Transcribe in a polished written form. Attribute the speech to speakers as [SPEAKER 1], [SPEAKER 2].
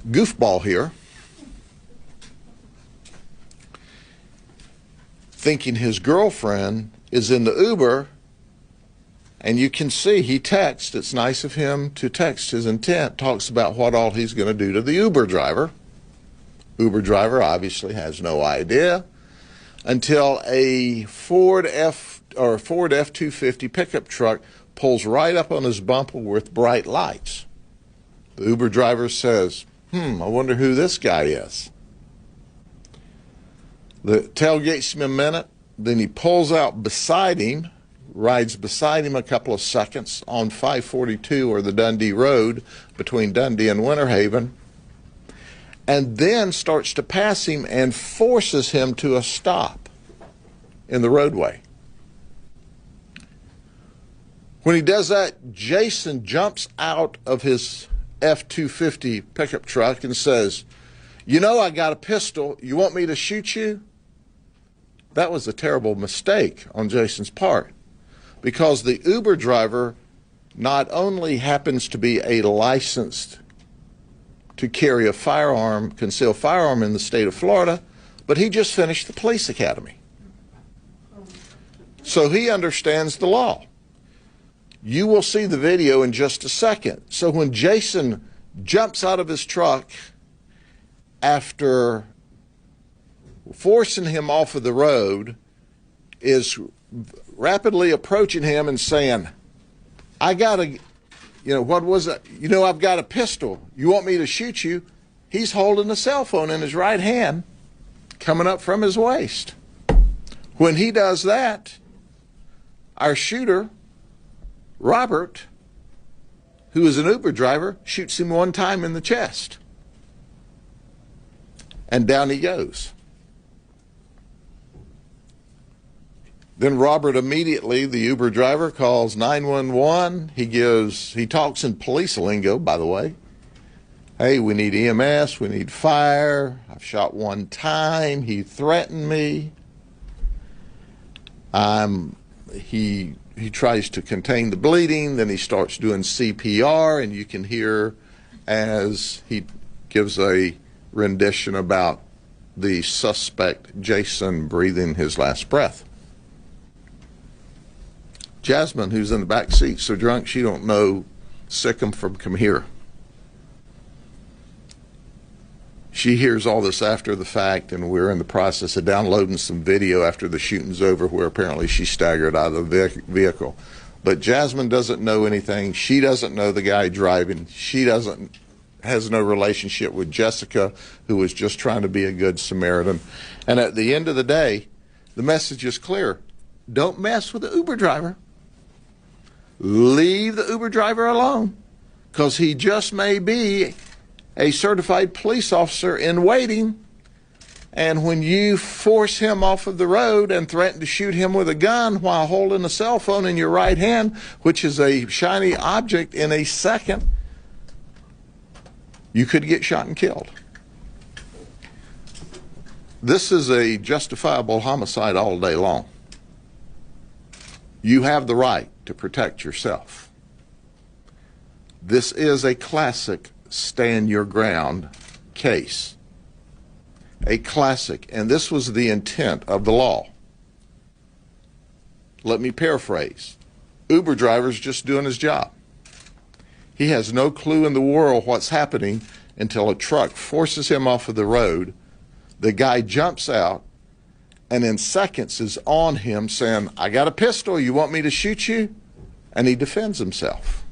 [SPEAKER 1] goofball here, thinking his girlfriend is in the Uber, and you can see he texts. It's nice of him to text. His intent talks about what all he's going to do to the Uber driver. Uber driver obviously has no idea until a Ford F-250 pickup truck pulls right up on his bumper with bright lights. The Uber driver says, I wonder who this guy is. The tailgates him a minute, then he pulls out beside him, rides beside him a couple of seconds on 542 or the Dundee Road between Dundee and Winter Haven, and then starts to pass him and forces him to a stop in the roadway. When he does that, Jason jumps out of his F-250 pickup truck and says, "You know, I got a pistol. You want me to shoot you?" That was a terrible mistake on Jason's part, because the Uber driver not only happens to be a licensed to carry a firearm, concealed firearm in the state of Florida, but he just finished the police academy. So he understands the law. You will see the video in just a second. So when Jason jumps out of his truck after forcing him off of the road, is rapidly approaching him and saying, "I got a, what was it? I've got a pistol. You want me to shoot you?" He's holding a cell phone in his right hand coming up from his waist. When he does that, our shooter, Robert, who is an Uber driver, shoots him one time in the chest. And down he goes. Then Robert immediately, the Uber driver, calls 911. He talks in police lingo, by the way. "Hey, we need EMS, we need fire. I've shot one time. He threatened me." He tries to contain the bleeding, then he starts doing CPR, and you can hear as he gives a rendition about the suspect, Jason, breathing his last breath. Jasmine, who's in the back seat, so drunk she don't know Sikkim from come here. She hears all this after the fact, and we're in the process of downloading some video after the shooting's over where apparently she staggered out of the vehicle. But Jasmine doesn't know anything. She doesn't know the guy driving. She has no relationship with Jessica, who was just trying to be a good Samaritan. And at the end of the day, the message is clear. Don't mess with the Uber driver. Leave the Uber driver alone, because he just may be a certified police officer in waiting, and when you force him off of the road and threaten to shoot him with a gun while holding a cell phone in your right hand, which is a shiny object, in a second, you could get shot and killed. This is a justifiable homicide all day long. You have the right to protect yourself. This is a classic stand your ground case. A classic, and this was the intent of the law. Let me paraphrase. Uber driver's just doing his job. He has no clue in the world what's happening until a truck forces him off of the road. The guy jumps out and in seconds is on him saying, "I got a pistol, you want me to shoot you?" And he defends himself.